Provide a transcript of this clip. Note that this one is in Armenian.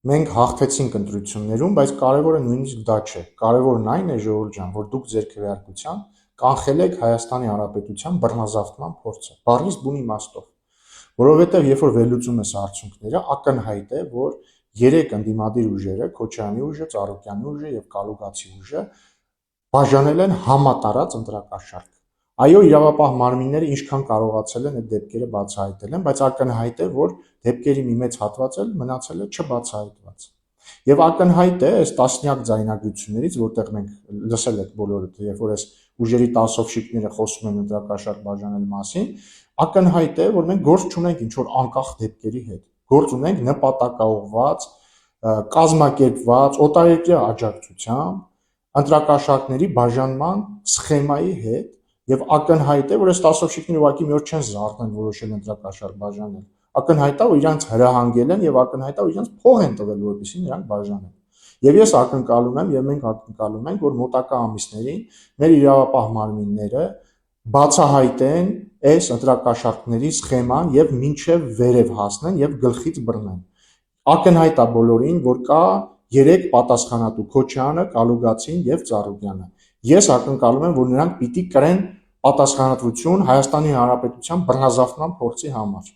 Մենք հաղթեցինք ընտրություններում, բայց կարևորը նույնիսկ դա չէ։ Կարևորն այն է, ժողովուրդ ջան, որ դուք ձեր քվեարկությամբ կանխել եք Հայաստանի Հանրապետության բռնազավթման փորձը, բառից բուն իմաստով։ Որովհետև երբ որ վերլուծում ես արդյունքները, ակնհայտ է, որ 3 ընդդիմադիր ուժերը՝ Քոչարյանի ուժը, Ծառուկյանի ուժը եւ Կալուգացի ուժը, բաժանել են համատարած ընտրակաշառք։ Այո, իրավապահ մարմինները ինչքան կարողացել են այդ դեպքերը բացահայտել են, բայց ակնհայտ է, որ դեպքերի մի մեծ հատված էլ մնացել է չբացահայտված։ Եվ ակնհայտ է այս տասնյակ ձայնագրություններից, որտեղ մենք լսել եք բոլորը, երբ որ այս ուժերի տասովշիկները խոսում են ընտրակաշառք բաժանելու մասին, ակնհայտ է, որ մենք գործ չունենք ինչ որ անկախ դեպքերի հետ։ Գործ ունենք նպատակաուղղված, կազմակերպված, օտարերկրյա աջակցությամբ ընտրակաշառքների բաժանման սխեմայի հետ, եւ ակնհայտ է, որ այս տասովշիկները ուղղակի մի օր չեն զարթնել որոշել ընտրակաշառք բաժանել։ Ակնհայտ է, որ իրանց հրահանգել են եւ ակնհայտ է, որ իրանց փող են տվել, որպեսզի նրանք բաժանեն։ Եվ ես ակնկալում եմ եւ մենք ակնկալում ենք, որ մոտակա ամիսներին մեր իրավապահ մարմինները բացահայտեն այս ընտրակաշառքների սխեման եւ մինչեւ վերև հասնեն եւ գլխից բռնեն։ Ակնհայտ է բոլորին, որ կա 3 պատասխանատու՝ Քոչարյանը, Կալուգացին եւ Ծառուկյանը։ Ես ակնկալում եմ, որ նրանք պիտի կրեն պատասխանատվություն Հայաստանի Հանրապետության բռնազավթման փորձի համար։